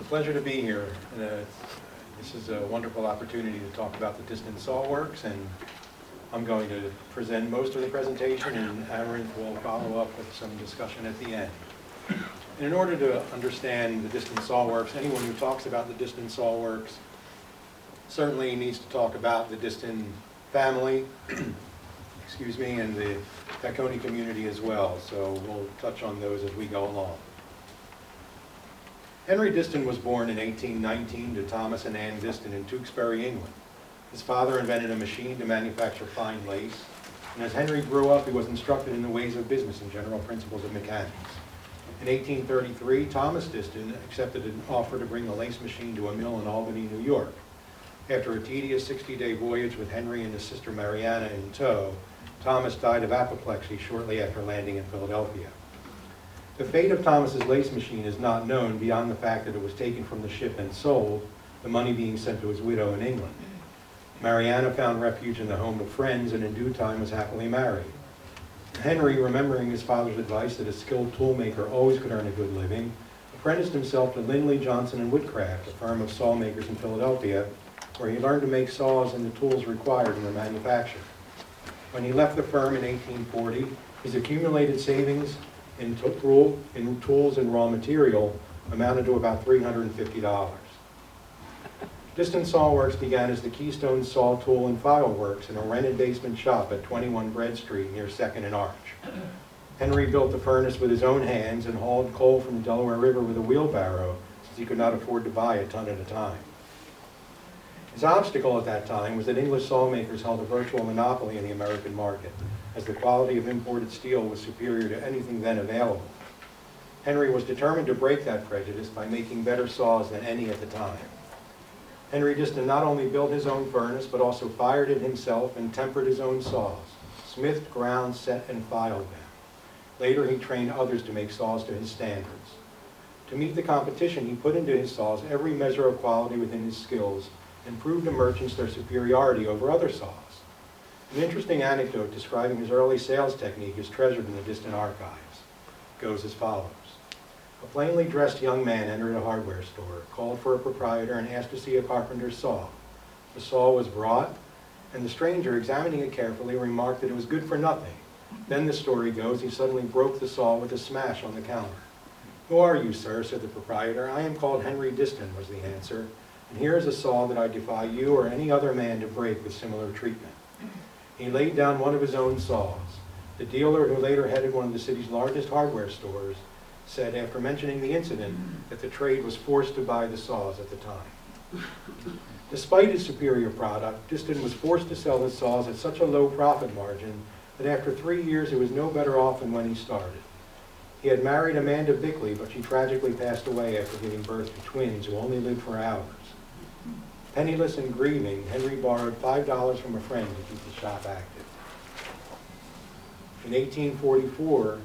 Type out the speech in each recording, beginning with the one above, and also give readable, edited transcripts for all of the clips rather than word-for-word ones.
pleasure to be here. This is a wonderful opportunity to talk about the Disston Saw Works, and I'm going to present most of the presentation, and Amarynth will follow up with some discussion at the end. And in order to understand the Disston Saw Works, anyone who talks about the Disston Saw Works certainly needs to talk about the Disston family, excuse me, and the Tacony community as well. So we'll touch on those as we go along. Henry Disston was born in 1819 to Thomas and Ann Disston in Tewkesbury, England. His father invented a machine to manufacture fine lace, and as Henry grew up, he was instructed in the ways of business and general principles of mechanics. In 1833, Thomas Disston accepted an offer to bring a lace machine to a mill in Albany, New York. After a tedious 60-day voyage with Henry and his sister Mariana in tow, Thomas died of apoplexy shortly after landing in Philadelphia. The fate of Thomas's lace machine is not known beyond the fact that it was taken from the ship and sold, the money being sent to his widow in England. Mariana found refuge in the home of friends and in due time was happily married. Henry, remembering his father's advice that a skilled toolmaker always could earn a good living, apprenticed himself to Lindley, Johnson & Woodcraft, a firm of saw makers in Philadelphia, where he learned to make saws and the tools required in their manufacture. When he left the firm in 1840, his accumulated savings in tools and raw material amounted to about $350. Disston Saw Works began as the Keystone Saw Tool and File Works in a rented basement shop at 21 Bread Street near 2nd and Arch. Henry built the furnace with his own hands and hauled coal from the Delaware River with a wheelbarrow, since he could not afford to buy a ton at a time. His obstacle at that time was that English sawmakers held a virtual monopoly in the American market, as the quality of imported steel was superior to anything then available. Henry was determined to break that prejudice by making better saws than any at the time. Henry Disston not only built his own furnace, but also fired it himself and tempered his own saws, smithed, ground, set, and filed them. Later he trained others to make saws to his standards. To meet the competition, he put into his saws every measure of quality within his skills and proved to merchants their superiority over other saws. An interesting anecdote describing his early sales technique is treasured in the Disston archives. It goes as follows. A plainly dressed young man entered a hardware store, called for a proprietor, and asked to see a carpenter's saw. The saw was brought, and the stranger, examining it carefully, remarked that it was good for nothing. Then, the story goes, he suddenly broke the saw with a smash on the counter. "Who are you, sir?" said the proprietor. "I am called Henry Disston," was the answer, "and here is a saw that I defy you or any other man to break with similar treatment." He laid down one of his own saws. The dealer, who later headed one of the city's largest hardware stores, said after mentioning the incident that the trade was forced to buy the saws at the time. Despite his superior product, Disston was forced to sell his saws at such a low profit margin that after 3 years he was no better off than when he started. He had married Amanda Bickley, but she tragically passed away after giving birth to twins who only lived for hours. Penniless and grieving, Henry borrowed $5 from a friend to keep the shop active. In 1844,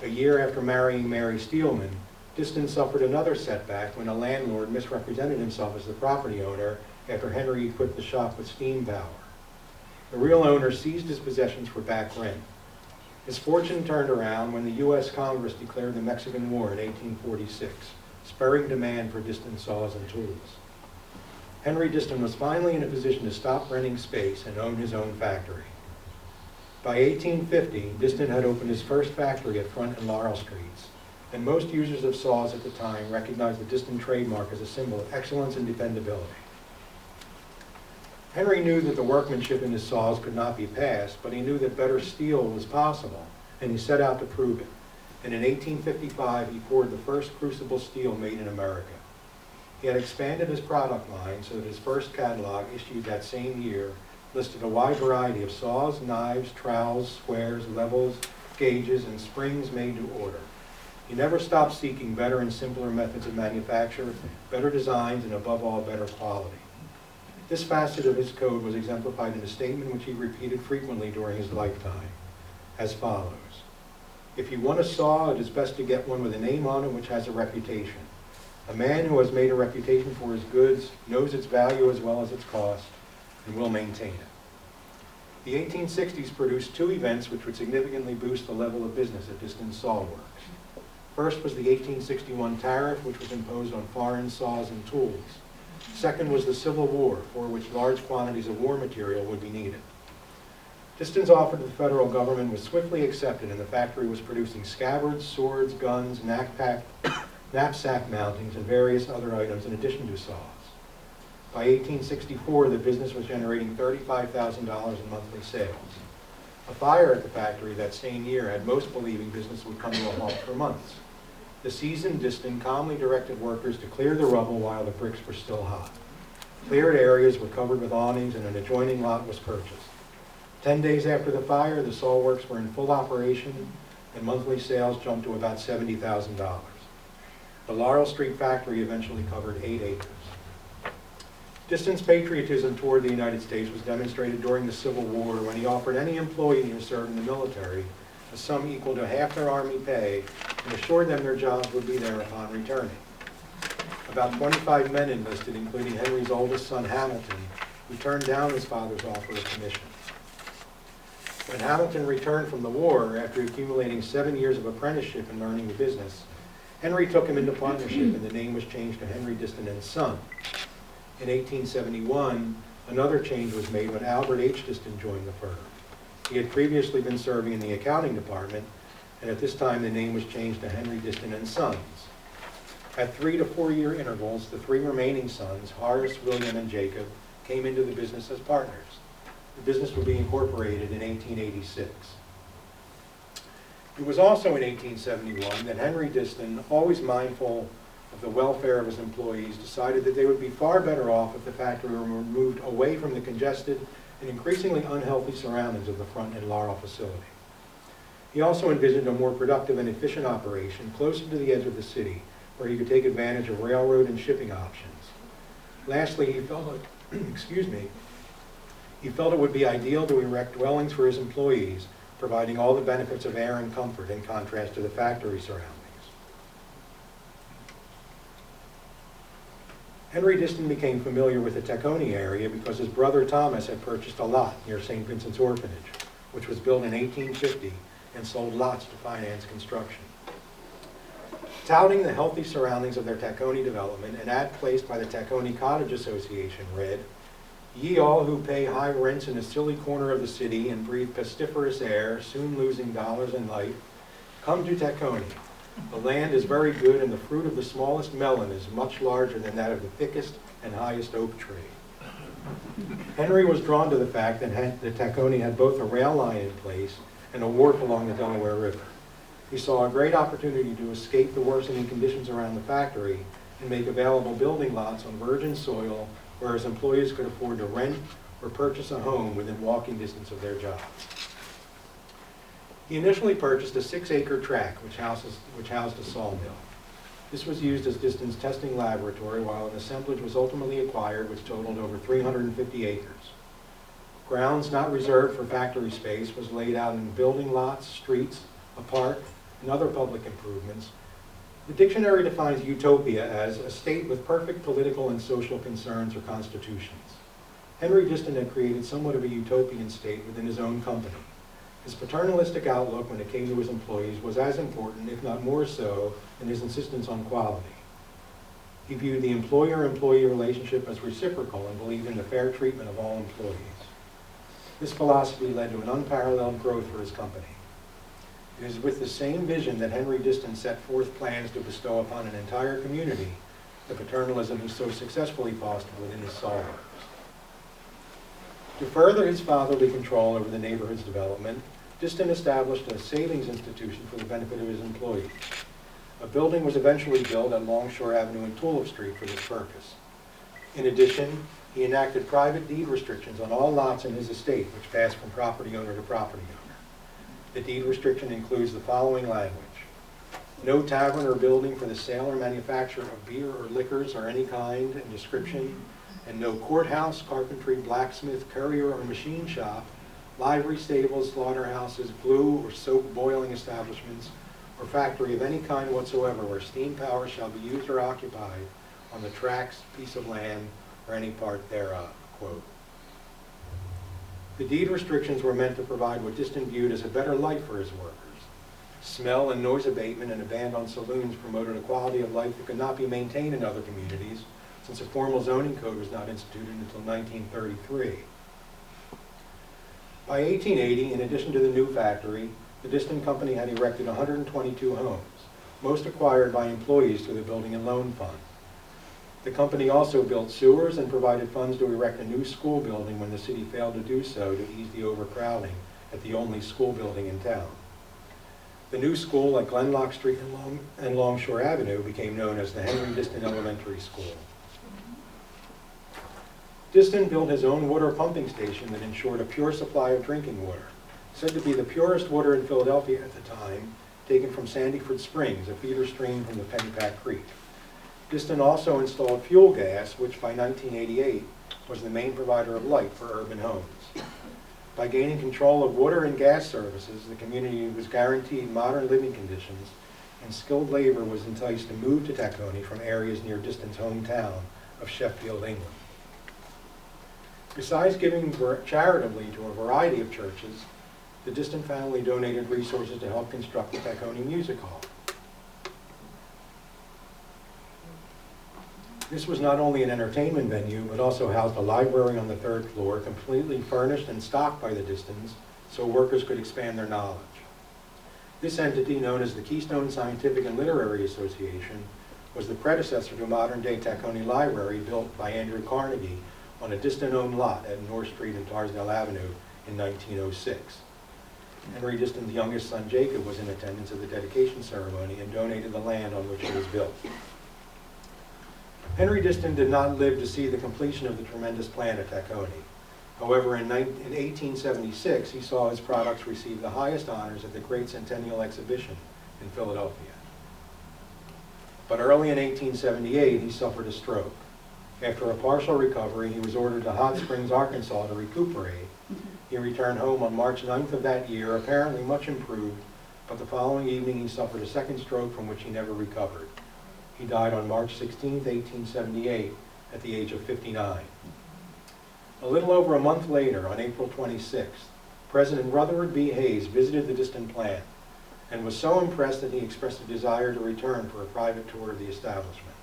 a year after marrying Mary Steelman, Disston suffered another setback when a landlord misrepresented himself as the property owner after Henry equipped the shop with steam power. The real owner seized his possessions for back rent. His fortune turned around when the U.S. Congress declared the Mexican War in 1846, spurring demand for Disston saws and tools. Henry Disston was finally in a position to stop renting space and own his own factory. By 1850, Disston had opened his first factory at Front and Laurel Streets, and most users of saws at the time recognized the Disston trademark as a symbol of excellence and dependability. Henry knew that the workmanship in his saws could not be passed, but he knew that better steel was possible, and he set out to prove it. And in 1855, he poured the first crucible steel made in America. He had expanded his product line so that his first catalog, issued that same year, listed a wide variety of saws, knives, trowels, squares, levels, gauges, and springs made to order. He never stopped seeking better and simpler methods of manufacture, better designs, and above all, better quality. This facet of his code was exemplified in a statement which he repeated frequently during his lifetime, as follows. "If you want a saw, it is best to get one with a name on it which has a reputation. A man who has made a reputation for his goods knows its value as well as its cost, and will maintain it." The 1860s produced two events which would significantly boost the level of business at Disston Saw Works. First was the 1861 tariff, which was imposed on foreign saws and tools. Second was the Civil War, for which large quantities of war material would be needed. Disston's offer to the federal government was swiftly accepted, and the factory was producing scabbards, swords, guns, knapsack mountings, and various other items in addition to saws. By 1864, the business was generating $35,000 in monthly sales. A fire at the factory that same year had most believing business would come to a halt for months. The seasoned Disston calmly directed workers to clear the rubble while the bricks were still hot. Cleared areas were covered with awnings and an adjoining lot was purchased. 10 days after the fire, the saw works were in full operation and monthly sales jumped to about $70,000. The Laurel Street factory eventually covered 8 acres. Disston's patriotism toward the United States was demonstrated during the Civil War when he offered any employee who served in the military a sum equal to half their Army pay and assured them their jobs would be there upon returning. About 25 men enlisted, including Henry's oldest son, Hamilton, who turned down his father's offer of commission. When Hamilton returned from the war, after accumulating 7 years of apprenticeship and learning the business, Henry took him into partnership and the name was changed to Henry Disston and Son. In 1871, another change was made when Albert H. Disston joined the firm. He had previously been serving in the accounting department, and at this time the name was changed to Henry Disston and Sons. At 3 to 4 year intervals, the 3 remaining sons, Horace, William, and Jacob, came into the business as partners. The business would be incorporated in 1886. It was also in 1871 that Henry Disston, always mindful of the welfare of his employees, decided that they would be far better off if the factory were moved away from the congested and increasingly unhealthy surroundings of the Front and Laurel facility. He also envisioned a more productive and efficient operation closer to the edge of the city, where he could take advantage of railroad and shipping options. Lastly, he felt it would be ideal to erect dwellings for his employees, providing all the benefits of air and comfort in contrast to the factory surroundings. Henry Disston became familiar with the Tacony area because his brother Thomas had purchased a lot near St. Vincent's Orphanage, which was built in 1850 and sold lots to finance construction. Touting the healthy surroundings of their Tacony development, an ad placed by the Tacony Cottage Association read, "Ye all who pay high rents in a silly corner of the city and breathe pestiferous air, soon losing dollars and life, come to Tacony. The land is very good and the fruit of the smallest melon is much larger than that of the thickest and highest oak tree." Henry was drawn to the fact that Tacony had both a rail line in place and a wharf along the Delaware River. He saw a great opportunity to escape the worsening conditions around the factory and make available building lots on virgin soil where his employees could afford to rent or purchase a home within walking distance of their jobs. He initially purchased a 6-acre tract which housed a sawmill. This was used as Disston's testing laboratory, while an assemblage was ultimately acquired which totaled over 350 acres. Grounds not reserved for factory space was laid out in building lots, streets, a park, and other public improvements. The dictionary defines utopia as a state with perfect political and social concerns or constitutions. Henry Disston had created somewhat of a utopian state within his own company. His paternalistic outlook when it came to his employees was as important, if not more so, than his insistence on quality. He viewed the employer-employee relationship as reciprocal and believed in the fair treatment of all employees. This philosophy led to an unparalleled growth for his company. It is with the same vision that Henry Disston set forth plans to bestow upon an entire community the paternalism he so successfully fostered within his saw works. To further his fatherly control over the neighborhood's development, Disston established a savings institution for the benefit of his employees. A building was eventually built at Longshore Avenue and Tulip Street for this purpose. In addition, he enacted private deed restrictions on all lots in his estate, which passed from property owner to property owner. The deed restriction includes the following language: no tavern or building for the sale or manufacture of beer or liquors or any kind and description, and no courthouse, carpentry, blacksmith, courier or machine shop, livery stables, slaughterhouses, glue or soap boiling establishments, or factory of any kind whatsoever where steam power shall be used or occupied on the tracts, piece of land, or any part thereof. Quote. The deed restrictions were meant to provide what Disston viewed as a better life for his workers. Smell and noise abatement and a ban on saloons promoted a quality of life that could not be maintained in other communities, since a formal zoning code was not instituted until 1933. By 1880, in addition to the new factory, the Disston Company had erected 122 homes, most acquired by employees through the Building and Loan Fund. The company also built sewers and provided funds to erect a new school building when the city failed to do so to ease the overcrowding at the only school building in town. The new school at Glenlock Street and Longshore Avenue became known as the Henry Disston Elementary School. Disston built his own water pumping station that ensured a pure supply of drinking water, said to be the purest water in Philadelphia at the time, taken from Sandyford Springs, a feeder stream from the Pennypack Creek. Disston also installed fuel gas, which by 1988 was the main provider of light for urban homes. By gaining control of water and gas services, the community was guaranteed modern living conditions, and skilled labor was enticed to move to Tacony from areas near Disston's hometown of Sheffield, England. Besides giving charitably to a variety of churches, the Disston family donated resources to help construct the Tacony Music Hall. This was not only an entertainment venue, but also housed a library on the third floor, completely furnished and stocked by the Disstons, so workers could expand their knowledge. This entity, known as the Keystone Scientific and Literary Association, was the predecessor to modern-day Tacony Library built by Andrew Carnegie on a Disston-owned lot at North Street and Tarsdale Avenue in 1906. Henry Disston's youngest son, Jacob, was in attendance at the dedication ceremony and donated the land on which it was built. Henry Disston did not live to see the completion of the tremendous plant at Tacony. However, in 1876, he saw his products receive the highest honors at the Great Centennial Exhibition in Philadelphia. But early in 1878, he suffered a stroke. After a partial recovery, he was ordered to Hot Springs, Arkansas to recuperate. He returned home on March 9th of that year, apparently much improved, but the following evening he suffered a second stroke from which he never recovered. He died on March 16, 1878, at the age of 59. A little over a month later, on April 26th, President Rutherford B. Hayes visited the Disston plant and was so impressed that he expressed a desire to return for a private tour of the establishment.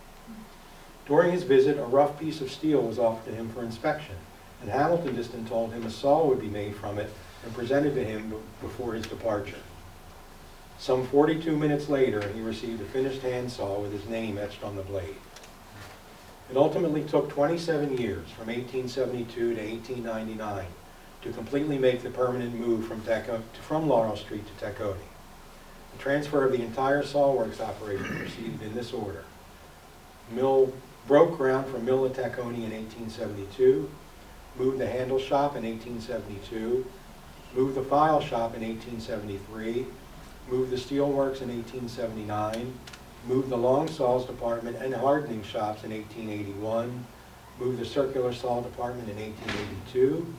During his visit, a rough piece of steel was offered to him for inspection, and Hamilton Disston told him a saw would be made from it and presented to him before his departure. Some 42 minutes later, he received a finished handsaw with his name etched on the blade. It ultimately took 27 years, from 1872 to 1899, to completely make the permanent move from Laurel Street to Tacony. The transfer of the entire Saw Works operation proceeded in this order. Mill broke ground for mill at Tacony in 1872, moved the handle shop in 1872, moved the file shop in 1873, moved the steel works in 1879, moved the long saws department and hardening shops in 1881, moved the circular saw department in 1882,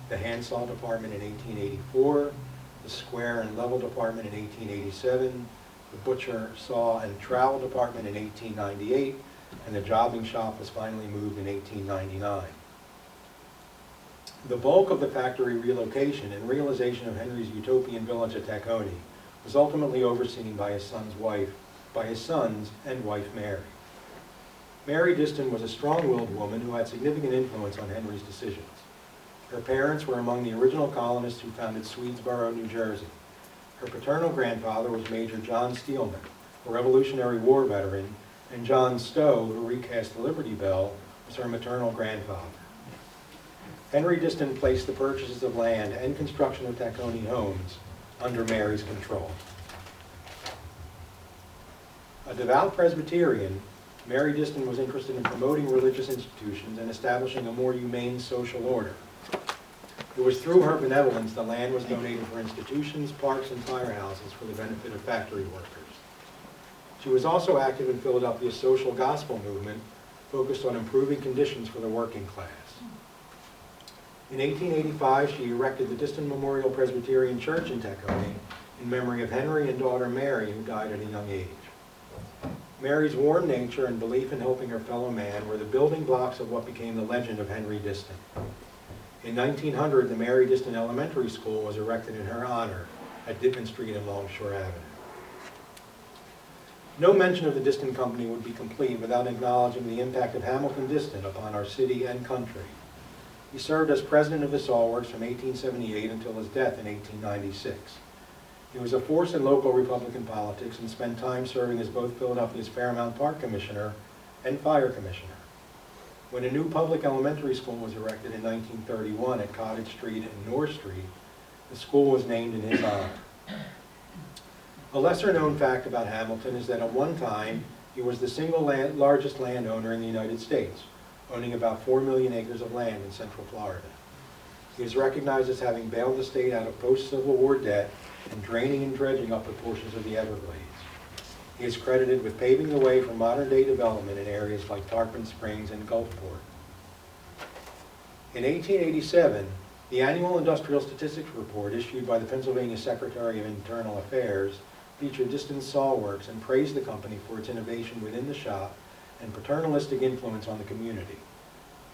the handsaw department in 1884, the square and level department in 1887, the butcher, saw, and trowel department in 1898, and the jobbing shop was finally moved in 1899. The bulk of the factory relocation and realization of Henry's utopian village at Tacony was ultimately overseen by his sons and wife Mary. Mary Disston was a strong-willed woman who had significant influence on Henry's decisions. Her parents were among the original colonists who founded Swedesboro, New Jersey. Her paternal grandfather was Major John Steelman, a Revolutionary War veteran, and John Stowe, who recast the Liberty Bell, was her maternal grandfather. Henry Disston placed the purchases of land and construction of Tacony homes under Mary's control. A devout Presbyterian, Mary Disston was interested in promoting religious institutions and establishing a more humane social order. It was through her benevolence the land was donated for institutions, parks, and firehouses for the benefit of factory workers. She was also active in Philadelphia's social gospel movement, focused on improving conditions for the working class. In 1885, she erected the Disston Memorial Presbyterian Church in Tacony in memory of Henry and daughter Mary, who died at a young age. Mary's warm nature and belief in helping her fellow man were the building blocks of what became the legend of Henry Disston. In 1900, the Mary Disston Elementary School was erected in her honor at Ditman Street and Longshore Avenue. No mention of the Disston Company would be complete without acknowledging the impact of Hamilton Disston upon our city and country. He served as president of the Saw Works from 1878 until his death in 1896. He was a force in local Republican politics and spent time serving as both Philadelphia's Fairmount Park Commissioner and Fire Commissioner. When a new public elementary school was erected in 1931 at Cottage Street and North Street, the school was named in his honor. A lesser-known fact about Hamilton is that at one time, he was the single largest landowner in the United States, owning about 4 million acres of land in central Florida. He is recognized as having bailed the state out of post-Civil War debt and draining and dredging upper portions of the Everglades. He is credited with paving the way for modern-day development in areas like Tarpon Springs and Gulfport. In 1887, the annual Industrial Statistics Report issued by the Pennsylvania Secretary of Internal Affairs featured Disston Saw Works and praised the company for its innovation within the shop and paternalistic influence on the community.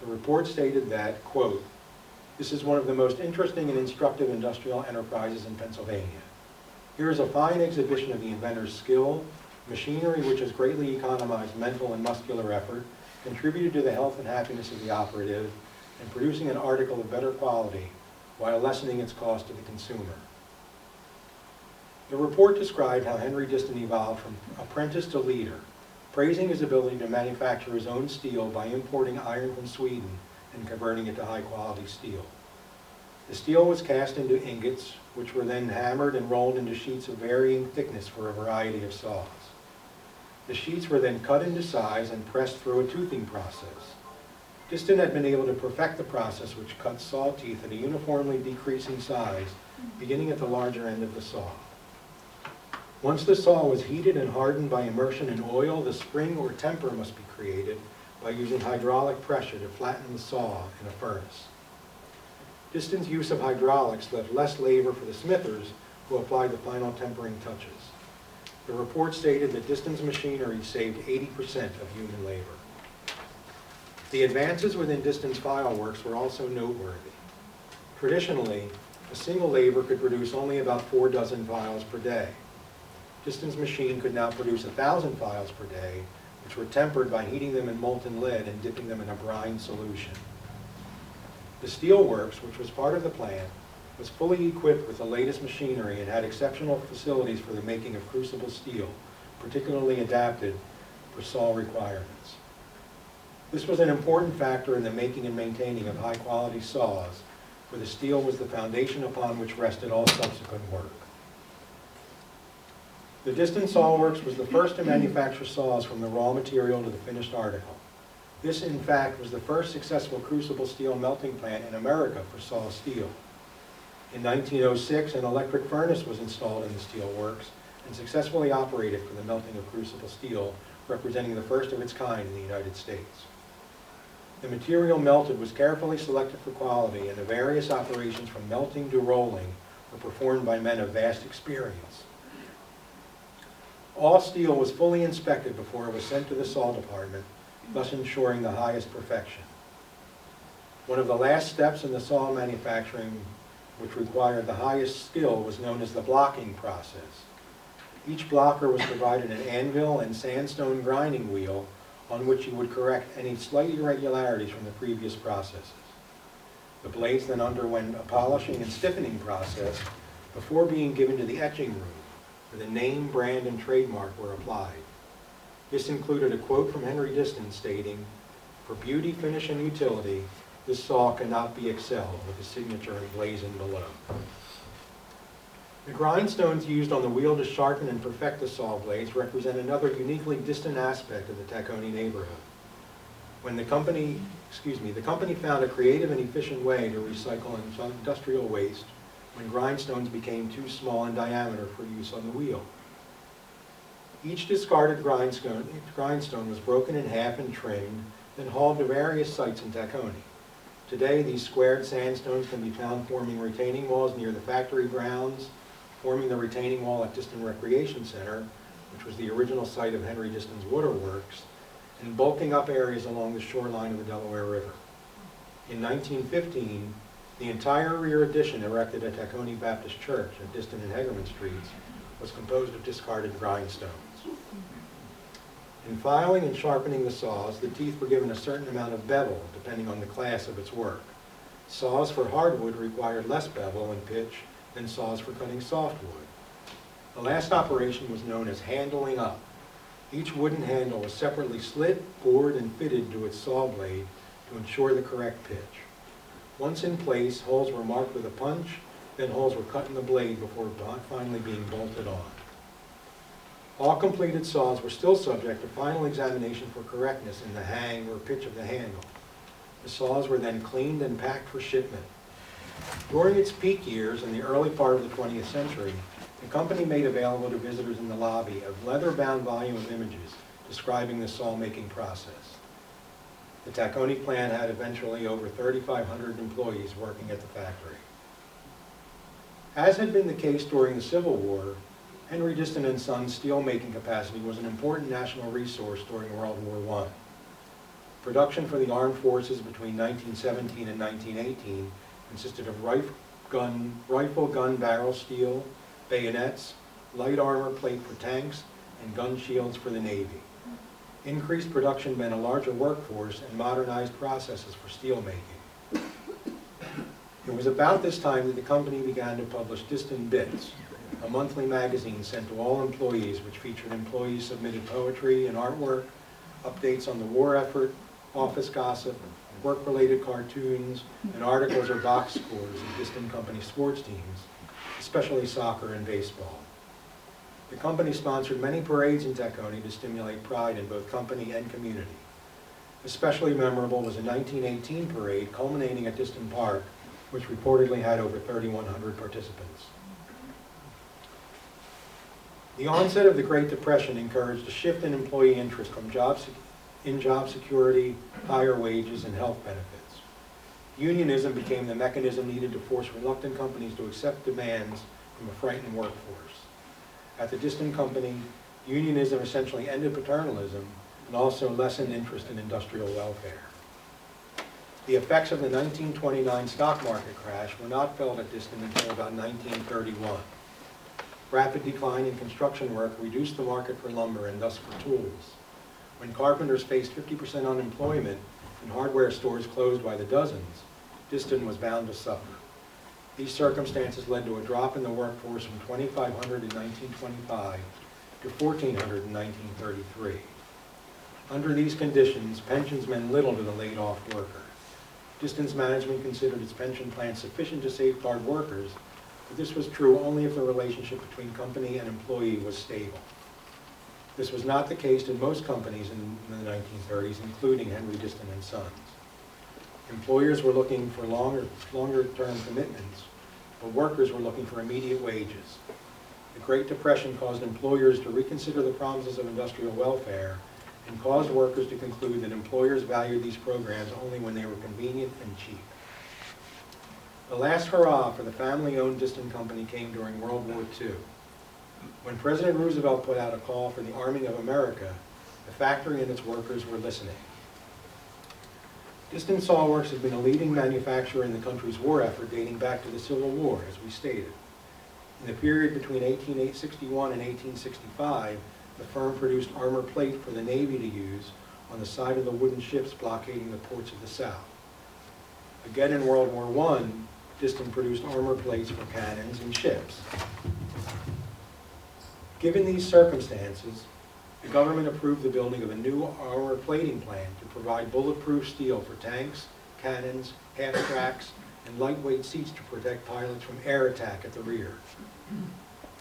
The report stated that, quote, "This is one of the most interesting and instructive industrial enterprises in Pennsylvania. Here is a fine exhibition of the inventor's skill, machinery which has greatly economized mental and muscular effort, contributed to the health and happiness of the operative, and producing an article of better quality while lessening its cost to the consumer." The report described how Henry Disston evolved from apprentice to leader, praising his ability to manufacture his own steel by importing iron from Sweden and converting it to high-quality steel. The steel was cast into ingots, which were then hammered and rolled into sheets of varying thickness for a variety of saws. The sheets were then cut into size and pressed through a toothing process. Disston had been able to perfect the process which cuts saw teeth at a uniformly decreasing size, beginning at the larger end of the saw. Once the saw was heated and hardened by immersion in oil, the spring or temper must be created by using hydraulic pressure to flatten the saw in a furnace. Disston's use of hydraulics left less labor for the smithers who applied the final tempering touches. The report stated that Disston's machinery saved 80% of human labor. The advances within Disston's file works were also noteworthy. Traditionally, a single laborer could produce only about 4 dozen files per day. Disston's machine could now produce 1,000 files per day, which were tempered by heating them in molten lead and dipping them in a brine solution. The steel works, which was part of the plant, was fully equipped with the latest machinery and had exceptional facilities for the making of crucible steel, particularly adapted for saw requirements. This was an important factor in the making and maintaining of high-quality saws, for the steel was the foundation upon which rested all subsequent work. The Disston Saw Works was the first to manufacture saws from the raw material to the finished article. This, in fact, was the first successful crucible steel melting plant in America for saw steel. In 1906, an electric furnace was installed in the steel works and successfully operated for the melting of crucible steel, representing the first of its kind in the United States. The material melted was carefully selected for quality, and the various operations from melting to rolling were performed by men of vast experience. All steel was fully inspected before it was sent to the saw department, thus ensuring the highest perfection. One of the last steps in the saw manufacturing, which required the highest skill, was known as the blocking process. Each blocker was provided an anvil and sandstone grinding wheel on which he would correct any slight irregularities from the previous processes. The blades then underwent a polishing and stiffening process before being given to the etching room, where the name, brand, and trademark were applied. This included a quote from Henry Disston stating, "For beauty, finish, and utility, this saw cannot be excelled," with his signature emblazoned below. The grindstones used on the wheel to sharpen and perfect the saw blades represent another uniquely Disston aspect of the Tacony neighborhood. When the company found a creative and efficient way to recycle industrial waste when grindstones became too small in diameter for use on the wheel. Each discarded grindstone was broken in half and trimmed, then hauled to various sites in Tacony. Today, these squared sandstones can be found forming retaining walls near the factory grounds, forming the retaining wall at Disston Recreation Center, which was the original site of Henry Disston's waterworks, and bulking up areas along the shoreline of the Delaware River. In 1915, the entire rear addition erected at Tacony Baptist Church at Disston and Hegerman Streets was composed of discarded grindstones. In filing and sharpening the saws, the teeth were given a certain amount of bevel, depending on the class of its work. Saws for hardwood required less bevel and pitch than saws for cutting softwood. The last operation was known as handling up. Each wooden handle was separately slit, bored, and fitted to its saw blade to ensure the correct pitch. Once in place, holes were marked with a punch, then holes were cut in the blade before finally being bolted on. All completed saws were still subject to final examination for correctness in the hang or pitch of the handle. The saws were then cleaned and packed for shipment. During its peak years in the early part of the 20th century, the company made available to visitors in the lobby a leather-bound volume of images describing the saw-making process. The Tacony plant had eventually over 3,500 employees working at the factory. As had been the case during the Civil War, Henry Disston & Sons' steel-making capacity was an important national resource during World War I. Production for the armed forces between 1917 and 1918 consisted of rifle gun barrel steel, bayonets, light armor plate for tanks, and gun shields for the Navy. Increased production meant a larger workforce and modernized processes for steelmaking. It was about this time that the company began to publish Disston Bits, a monthly magazine sent to all employees which featured employee-submitted poetry and artwork, updates on the war effort, office gossip, work-related cartoons, and articles or box scores of Disston Company sports teams, especially soccer and baseball. The company sponsored many parades in Tacony to stimulate pride in both company and community. Especially memorable was a 1918 parade culminating at Disston Park, which reportedly had over 3,100 participants. The onset of the Great Depression encouraged a shift in employee interest from job security, higher wages, and health benefits. Unionism became the mechanism needed to force reluctant companies to accept demands from a frightened workforce. At the Disston Company, unionism essentially ended paternalism and also lessened interest in industrial welfare. The effects of the 1929 stock market crash were not felt at Disston until about 1931. Rapid decline in construction work reduced the market for lumber and thus for tools. When carpenters faced 50% unemployment and hardware stores closed by the dozens, Disston was bound to suffer. These circumstances led to a drop in the workforce from 2,500 in 1925 to 1,400 in 1933. Under these conditions, pensions meant little to the laid-off worker. Disston's management considered its pension plan sufficient to safeguard workers, but this was true only if the relationship between company and employee was stable. This was not the case in most companies in the 1930s, including Henry Disston & Sons. Employers were looking for longer-term commitments, but workers were looking for immediate wages. The Great Depression caused employers to reconsider the promises of industrial welfare and caused workers to conclude that employers valued these programs only when they were convenient and cheap. The last hurrah for the family-owned Disston Company came during World War II. When President Roosevelt put out a call for the arming of America, the factory and its workers were listening. Disston Saw Works has been a leading manufacturer in the country's war effort dating back to the Civil War, as we stated. In the period between 1861 and 1865, the firm produced armor plate for the Navy to use on the side of the wooden ships blockading the ports of the South. Again in World War I, Disston produced armor plates for cannons and ships. Given these circumstances, the government approved the building of a new armor plating plant to provide bulletproof steel for tanks, cannons, half-tracks, and lightweight seats to protect pilots from air attack at the rear.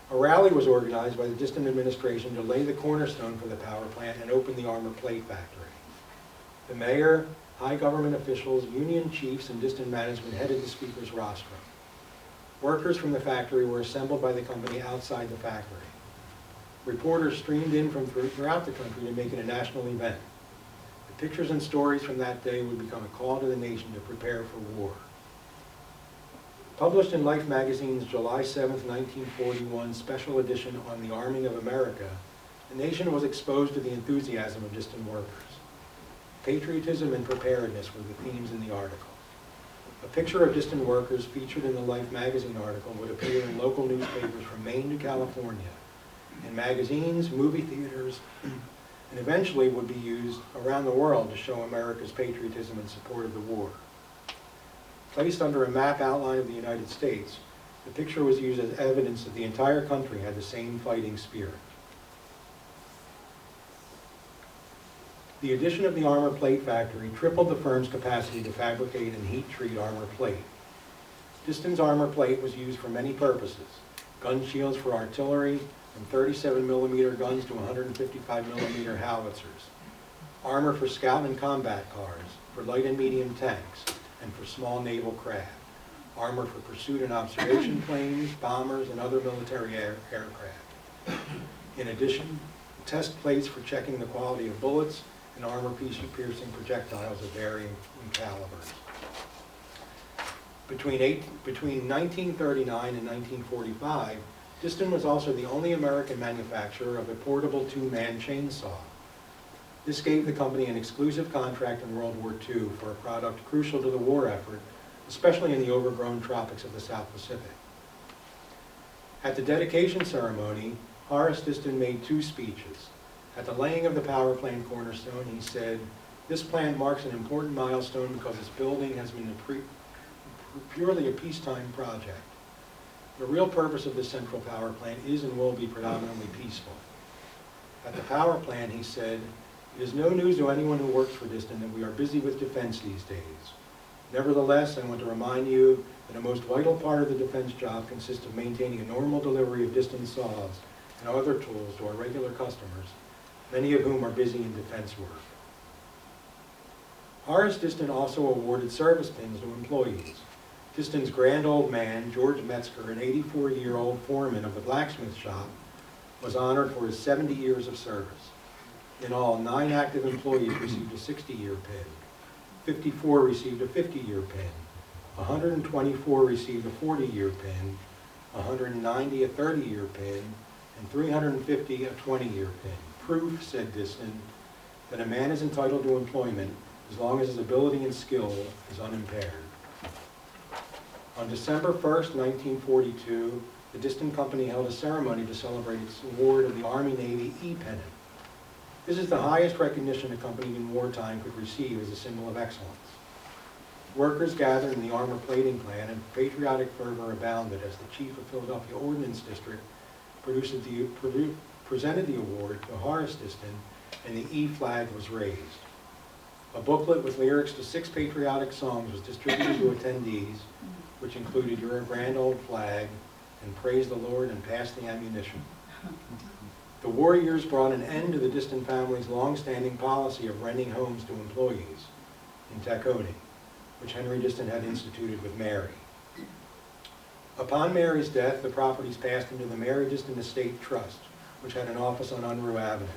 A rally was organized by the Disston administration to lay the cornerstone for the power plant and open the armor plate factory. The mayor, high government officials, union chiefs, and Disston management headed the speaker's rostrum. Workers from the factory were assembled by the company outside the factory. Reporters streamed in from throughout the country to make it a national event. The pictures and stories from that day would become a call to the nation to prepare for war. Published in Life magazine's July 7, 1941 special edition on the arming of America, the nation was exposed to the enthusiasm of Disston workers. Patriotism and preparedness were the themes in the article. A picture of Disston workers featured in the Life magazine article would appear in local newspapers from Maine to California, in magazines, movie theaters, and eventually would be used around the world to show America's patriotism and support of the war. Placed under a map outline of the United States, the picture was used as evidence that the entire country had the same fighting spirit. The addition of the armor plate factory tripled the firm's capacity to fabricate and heat-treat armor plate. Disston's armor plate was used for many purposes: gun shields for artillery, from 37mm guns to 155mm howitzers, armor for scout and combat cars, for light and medium tanks, and for small naval craft, armor for pursuit and observation planes, bombers, and other military aircraft. In addition, test plates for checking the quality of bullets and armor-piercing projectiles of varying calibers. Between 1939 and 1945, Disston was also the only American manufacturer of a portable two-man chainsaw. This gave the company an exclusive contract in World War II for a product crucial to the war effort, especially in the overgrown tropics of the South Pacific. At the dedication ceremony, Horace Disston made two speeches. At the laying of the power plant Cornerstone, he said, "This plant marks an important milestone because its building has been purely a peacetime project. The real purpose of this central power plant is and will be predominantly peaceful." At the power plant, he said, "It is no news to anyone who works for Disston that we are busy with defense these days. Nevertheless, I want to remind you that a most vital part of the defense job consists of maintaining a normal delivery of Disston saws and other tools to our regular customers, many of whom are busy in defense work." Horace Disston also awarded service pins to employees. Disston's grand old man, George Metzger, an 84-year-old foreman of the Blacksmith Shop, was honored for his 70 years of service. In all, 9 active employees received a 60-year pin, 54 received a 50-year pin, 124 received a 40-year pin, 190 a 30-year pin, and 350 a 20-year pin. Proof, said Disston, that a man is entitled to employment as long as his ability and skill is unimpaired. On December 1st, 1942, the Disston Company held a ceremony to celebrate its award of the Army-Navy E-Pennant. This is the highest recognition a company in wartime could receive as a symbol of excellence. Workers gathered in the armor plating plant and patriotic fervor abounded as the chief of Philadelphia Ordnance District presented the award to Horace Disston, and the E flag was raised. A booklet with lyrics to 6 patriotic songs was distributed to attendees, which included "You're a Grand Old Flag" and "Praise the Lord and Pass the Ammunition." The war years brought an end to the Disston family's long-standing policy of renting homes to employees in Tacony, which Henry Disston had instituted with Mary. Upon Mary's death, the properties passed into the Mary Disston Estate Trust, which had an office on Unruh Avenue.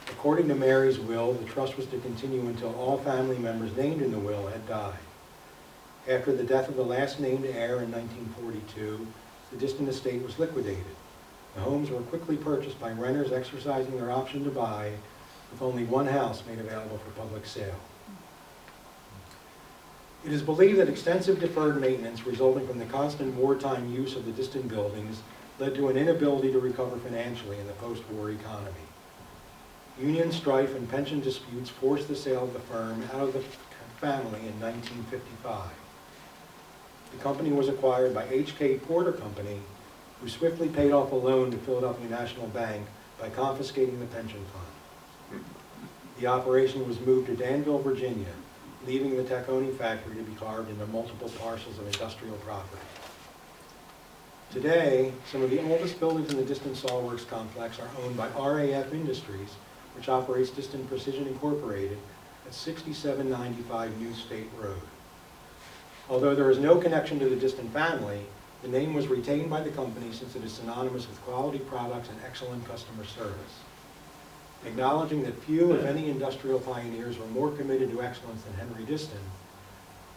According to Mary's will, the trust was to continue until all family members named in the will had died. After the death of the last named heir in 1942, the Disston estate was liquidated. The homes were quickly purchased by renters exercising their option to buy, with only one house made available for public sale. It is believed that extensive deferred maintenance resulting from the constant wartime use of the Disston buildings led to an inability to recover financially in the post-war economy. Union strife and pension disputes forced the sale of the firm out of the family in 1955. The company was acquired by H.K. Porter Company, who swiftly paid off a loan to Philadelphia National Bank by confiscating the pension fund. The operation was moved to Danville, Virginia, leaving the Tacony factory to be carved into multiple parcels of industrial property. Today, some of the oldest buildings in the Disston Saw Works complex are owned by RAF Industries, which operates Disston Precision Incorporated at 6795 New State Road. Although there is no connection to the Disston family, the name was retained by the company since it is synonymous with quality products and excellent customer service. Acknowledging that few, if any, industrial pioneers were more committed to excellence than Henry Disston,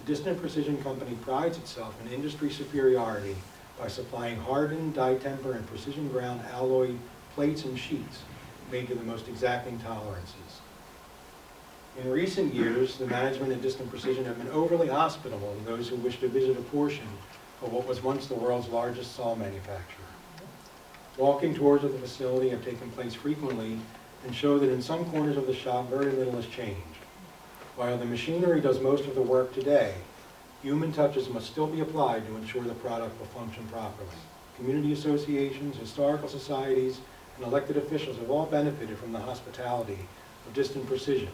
the Disston Precision Company prides itself in industry superiority by supplying hardened, die-temper, and precision-ground alloy plates and sheets made to the most exacting tolerances. In recent years, the management at Disston Precision have been overly hospitable to those who wish to visit a portion of what was once the world's largest saw manufacturer. Walking tours of the facility have taken place frequently and show that in some corners of the shop very little has changed. While the machinery does most of the work today, human touches must still be applied to ensure the product will function properly. Community associations, historical societies, and elected officials have all benefited from the hospitality of Disston Precision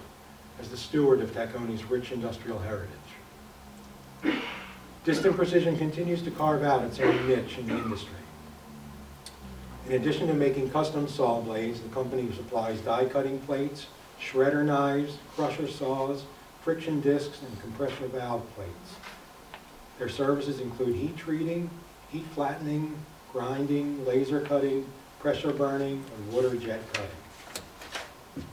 as the steward of Tacony's rich industrial heritage. Disston Precision continues to carve out its own niche in the industry. In addition to making custom saw blades, the company supplies die-cutting plates, shredder knives, crusher saws, friction discs, and compressor valve plates. Their services include heat treating, heat flattening, grinding, laser cutting, pressure burning, and water jet cutting.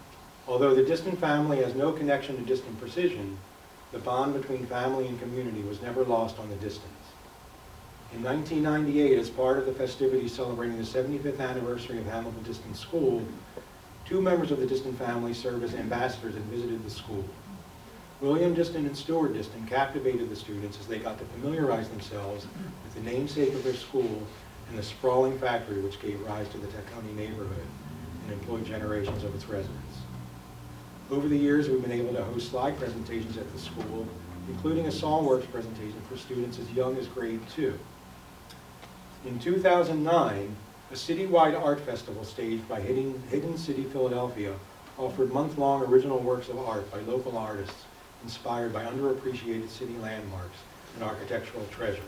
Although the Disston family has no connection to Disston Precision, the bond between family and community was never lost on the Distons. In 1998, as part of the festivities celebrating the 75th anniversary of Hamilton Disston School, 2 members of the Disston family served as ambassadors and visited the school. William Disston and Stuart Disston captivated the students as they got to familiarize themselves with the namesake of their school and the sprawling factory which gave rise to the Tacony neighborhood and employed generations of its residents. Over the years, we've been able to host slide presentations at the school, including a Saw Works presentation for students as young as grade 2. In 2009, a citywide art festival staged by Hidden City Philadelphia offered month-long original works of art by local artists inspired by underappreciated city landmarks and architectural treasures.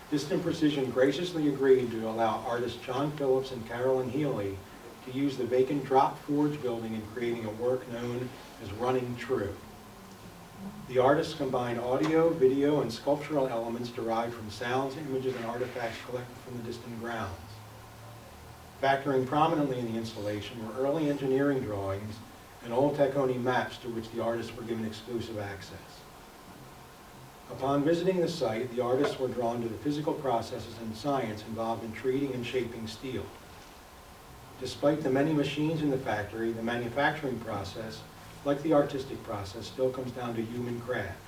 Disston Precision graciously agreed to allow artists John Phillips and Carolyn Healy to use the vacant drop forge building in creating a work known as Running True. The artists combined audio, video, and sculptural elements derived from sounds, images, and artifacts collected from the Disston grounds. Factoring prominently in the installation were early engineering drawings and old Tacony maps to which the artists were given exclusive access. Upon visiting the site, the artists were drawn to the physical processes and science involved in treating and shaping steel. Despite the many machines in the factory, the manufacturing process, like the artistic process, still comes down to human craft.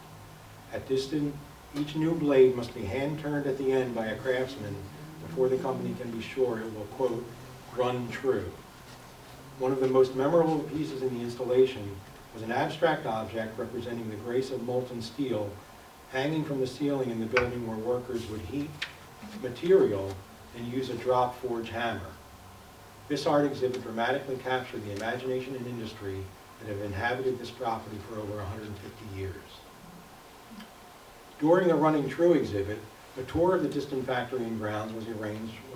At Disston, each new blade must be hand-turned at the end by a craftsman before the company can be sure it will, quote, run true. One of the most memorable pieces in the installation was an abstract object representing the grace of molten steel hanging from the ceiling in the building where workers would heat material and use a drop forge hammer. This art exhibit dramatically captured the imagination and industry that have inhabited this property for over 150 years. During the Running True exhibit, a tour of the Disston factory and grounds was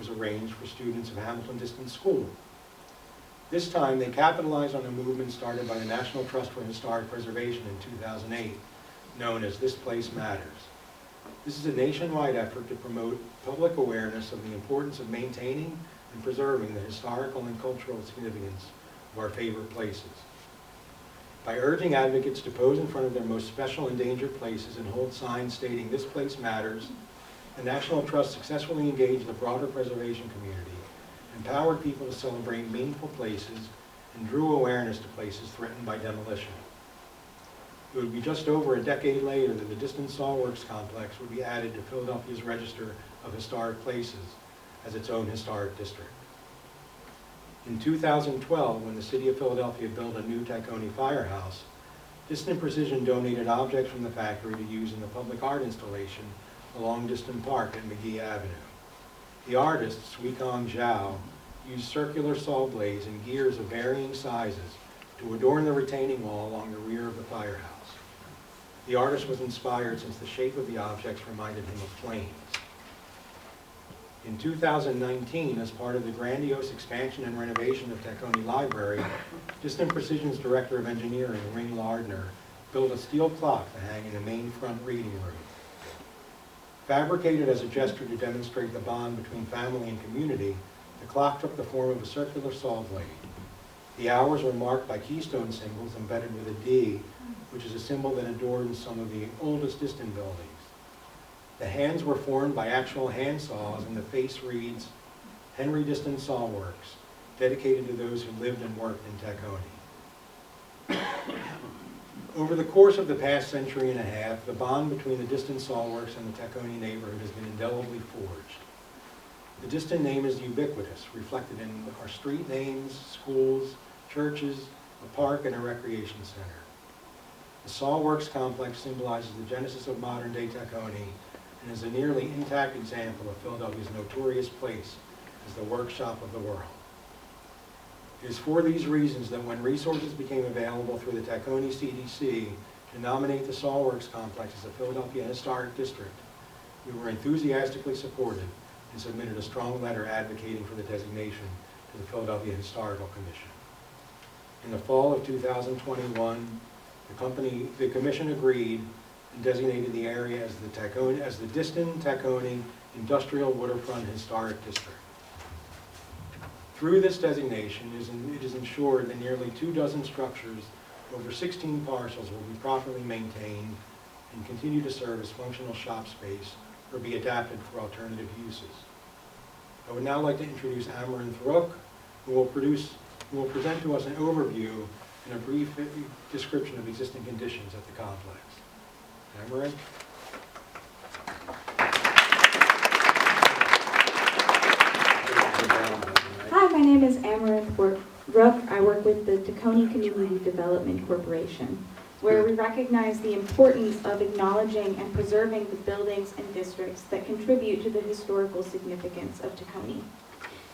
arranged for students of Hamilton Disston School. This time, they capitalized on a movement started by the National Trust for Historic Preservation in 2008, known as This Place Matters. This is a nationwide effort to promote public awareness of the importance of maintaining and preserving the historical and cultural significance of our favorite places. By urging advocates to pose in front of their most special endangered places and hold signs stating "This place matters," the National Trust successfully engaged the broader preservation community, empowered people to celebrate meaningful places, and drew awareness to places threatened by demolition. It would be just over a decade later that the Disston Saw Works complex would be added to Philadelphia's Register of Historic Places as its own historic district. In 2012, when the city of Philadelphia built a new Tacony firehouse, Disston Precision donated objects from the factory to use in the public art installation along Disston Park and McGee Avenue. The artist, Suikong Zhao, used circular saw blades and gears of varying sizes to adorn the retaining wall along the rear of the firehouse. The artist was inspired since the shape of the objects reminded him of flames. In 2019, as part of the grandiose expansion and renovation of Tacony Library, Disston Precision's Director of Engineering, Ring Lardner, built a steel clock to hang in the main front reading room. Fabricated as a gesture to demonstrate the bond between family and community, the clock took the form of a circular saw blade. The hours were marked by Keystone symbols embedded with a D, which is a symbol that adorns some of the oldest Disston buildings. The hands were formed by actual hand saws, and the face reads, "Henry Disston Saw Works, dedicated to those who lived and worked in Tacony." Over the course of the past century and a half, the bond between the Disston Saw Works and the Tacony neighborhood has been indelibly forged. The Disston name is ubiquitous, reflected in our street names, schools, churches, a park, and a recreation center. The Saw Works complex symbolizes the genesis of modern-day Tacony and is a nearly intact example of Philadelphia's notorious place as the workshop of the world. It is for these reasons that when resources became available through the Tacony CDC to nominate the Saw Works complex as a Philadelphia Historic District, we were enthusiastically supported and submitted a strong letter advocating for the designation to the Philadelphia Historical Commission. In the fall of 2021, the commission agreed and designated the area as the Disston Tacony Industrial Waterfront Historic District. Through this designation, it is ensured that nearly 24 structures over 16 parcels will be properly maintained and continue to serve as functional shop space or be adapted for alternative uses. I would now like to introduce Amarynth Ruch, who will present to us an overview and a brief description of existing conditions at the complex. Amarynth? Hi, my name is Amarynth Ruch. I work with the Tacony Community Development Corporation, where we recognize the importance of acknowledging and preserving the buildings and districts that contribute to the historical significance of Tacony.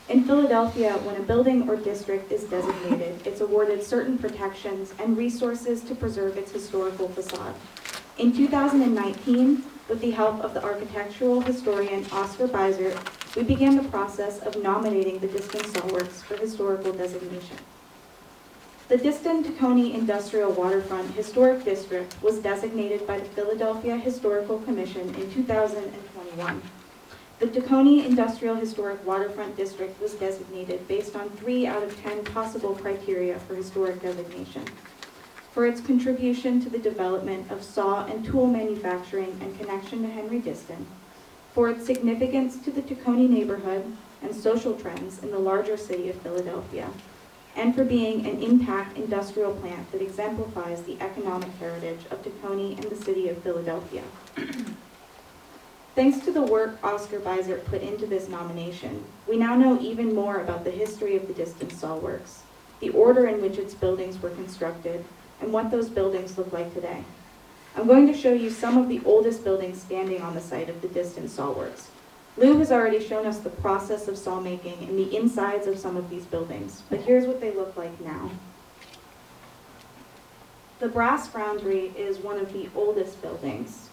In Philadelphia, when a building or district is designated, it's awarded certain protections and resources to preserve its historical facade. In 2019, with the help of the architectural historian Oscar Beisert, we began the process of nominating the Disston Saw Works for historical designation. The Disston Tacony Industrial Waterfront Historic District was designated by the Philadelphia Historical Commission in 2021. The Tacony Industrial Historic Waterfront District was designated based on 3 out of 10 possible criteria for historic designation. For its contribution to the development of saw and tool manufacturing and connection to Henry Disston, for its significance to the Tacony neighborhood and social trends in the larger city of Philadelphia, and for being an impact industrial plant that exemplifies the economic heritage of Tacony and the city of Philadelphia. Thanks to the work Oscar Beisert put into this nomination, we now know even more about the history of the Disston Saw Works, the order in which its buildings were constructed, and what those buildings look like today. I'm going to show you some of the oldest buildings standing on the site of the Disston Saw Works. Lou has already shown us the process of saw making and the insides of some of these buildings, but here's what they look like now. The Brass Foundry is one of the oldest buildings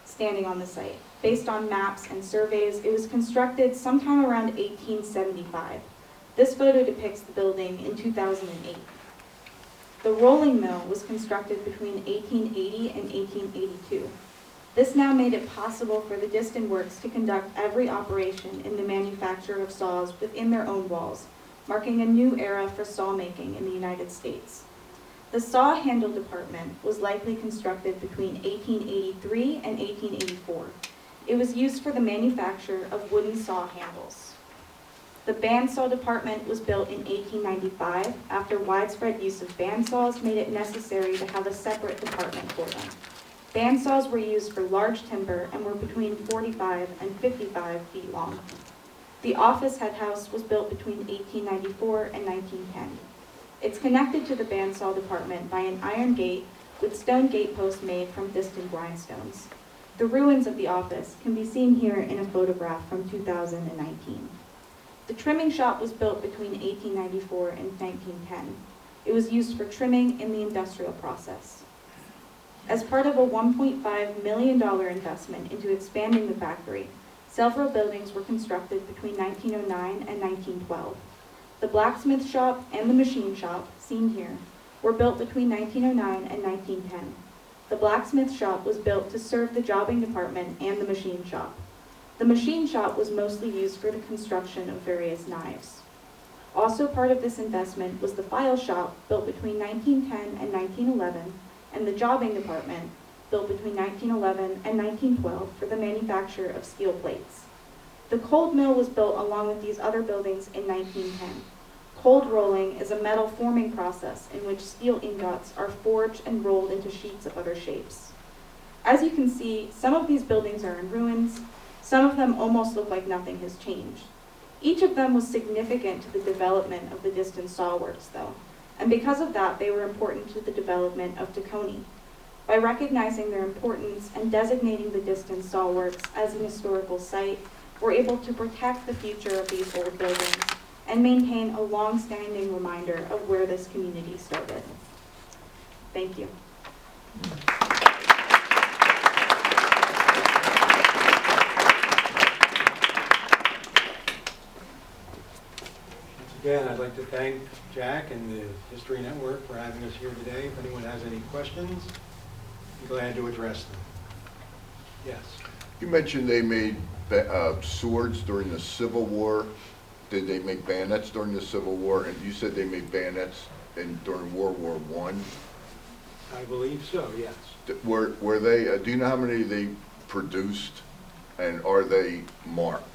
standing on the site. Based on maps and surveys, it was constructed sometime around 1875. This photo depicts the building in 2008. The rolling mill was constructed between 1880 and 1882. This now made it possible for the Disston Works to conduct every operation in the manufacture of saws within their own walls, marking a new era for saw making in the United States. The saw handle department was likely constructed between 1883 and 1884. It was used for the manufacture of wooden saw handles. The Bandsaw Department was built in 1895 after widespread use of bandsaws made it necessary to have a separate department for them. Bandsaws were used for large timber and were between 45 and 55 feet long. The office head house was built between 1894 and 1910. It's connected to the Bandsaw Department by an iron gate with stone gateposts made from Disston grindstones. The ruins of the office can be seen here in a photograph from 2019. The trimming shop was built between 1894 and 1910. It was used for trimming in the industrial process. As part of a $1.5 million investment into expanding the factory, several buildings were constructed between 1909 and 1912. The Blacksmith Shop and the Machine Shop, seen here, were built between 1909 and 1910. The Blacksmith Shop was built to serve the jobbing department and the Machine Shop. The Machine Shop was mostly used for the construction of various knives. Also part of this investment was the File Shop, built between 1910 and 1911, and the Jobbing Department, built between 1911 and 1912 for the manufacture of steel plates. The cold mill was built along with these other buildings in 1910. Cold rolling is a metal forming process in which steel ingots are forged and rolled into sheets of other shapes. As you can see, some of these buildings are in ruins. Some of them almost look like nothing has changed. Each of them was significant to the development of the Disston Saw Works, though, and because of that, they were important to the development of Tacony. By recognizing their importance and designating the Disston Saw Works as an historical site, we're able to protect the future of these old buildings and maintain a long-standing reminder of where this community started. Thank you. Again, I'd like to thank Jack and the History Network for having us here today. If anyone has any questions, I'm glad to address them. Yes. You mentioned they made swords during the Civil War. Did they make bayonets during the Civil War? And you said they made bayonets during World War I. I believe so, yes. Were they? Do you know how many they produced, and are they marked?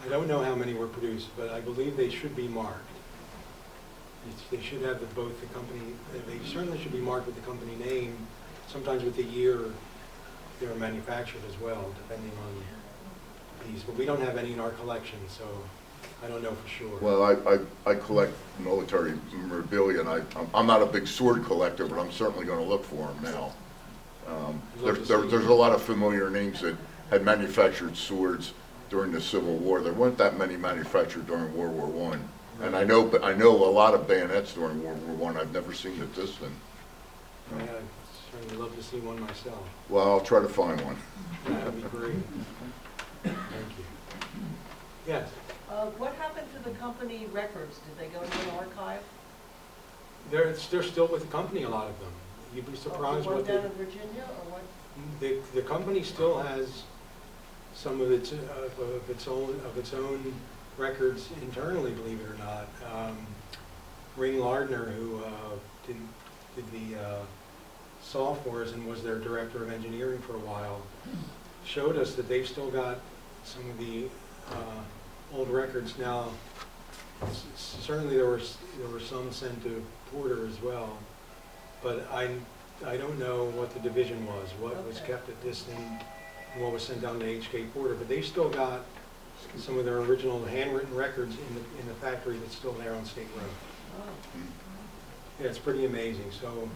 I don't know how many were produced, but I believe they should be marked. They should have both the company, they certainly should be marked with the company name, sometimes with the year they were manufactured as well, depending on these. But we don't have any in our collection, so I don't know for sure. Well, I collect military memorabilia, and I'm not a big sword collector, but I'm certainly going to look for them now. There's a lot of familiar names that had manufactured swords during the Civil War. There weren't that many manufactured during World War I. And I know a lot of bayonets during World War I. I've never seen the Disston. Yeah, I'd certainly love to see one myself. Well, I'll try to find one. That would be great. Thank you. Yes? What happened to the company records? Did they go to an archive? They're still with the company, a lot of them. You'd be surprised what what down in Virginia, or what? The company still has some of its own records internally, believe it or not. Ring Lardner, who did the saw for us and was their director of engineering for a while, showed us that they've still got some of the old records. Now, certainly there were some sent to Porter as well, but I don't know what the division was, what was kept at Disston, and what was sent down to H.K. Porter, but they still got some of their original handwritten records in the factory that's still there on State Road. Yeah, it's pretty amazing. So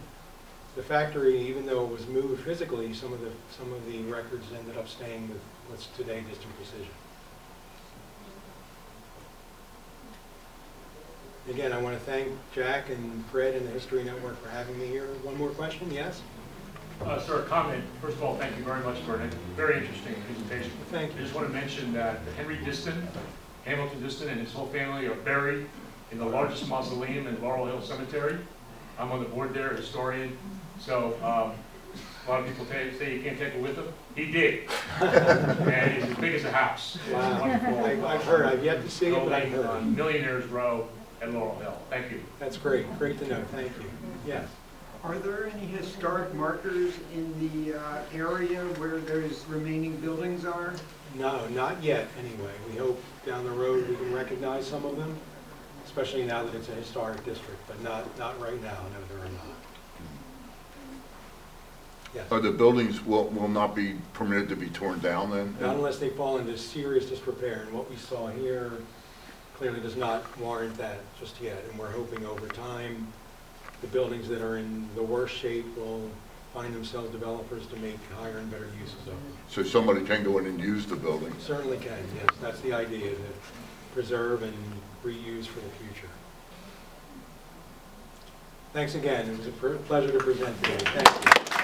the factory, even though it was moved physically, some of the records ended up staying with what's today Disston Precision. Again, I want to thank Jack and Fred and the History Network for having me here. One more question? Yes? Sir, a comment. First of all, thank you very much for a very interesting presentation. Thank you. I just want to mention that Henry Disston, Hamilton Disston, and his whole family are buried in the largest mausoleum in Laurel Hill Cemetery. I'm on the board there, a historian. So a lot of people say you can't take it with them. He did. And it's as big as a house. Wow. I've heard. I've yet to see it, but I've heard. On Millionaires Row at Laurel Hill. Thank you. That's great. Great to know. Thank you. Yes. Are there any historic markers in the area where those remaining buildings are? No, not yet anyway. We hope down the road we can recognize some of them, especially now that it's a historic district, but not right now. No, there are not. Yes. The buildings will not be permitted to be torn down then? Not unless they fall into serious disrepair, and what we saw here clearly does not warrant that just yet, and we're hoping over time the buildings that are in the worst shape will find themselves developers to make higher and better uses of them. So somebody can go in and use the building? Certainly can, yes. That's the idea, to preserve and reuse for the future. Thanks again. It was a pleasure to present today. Thank you.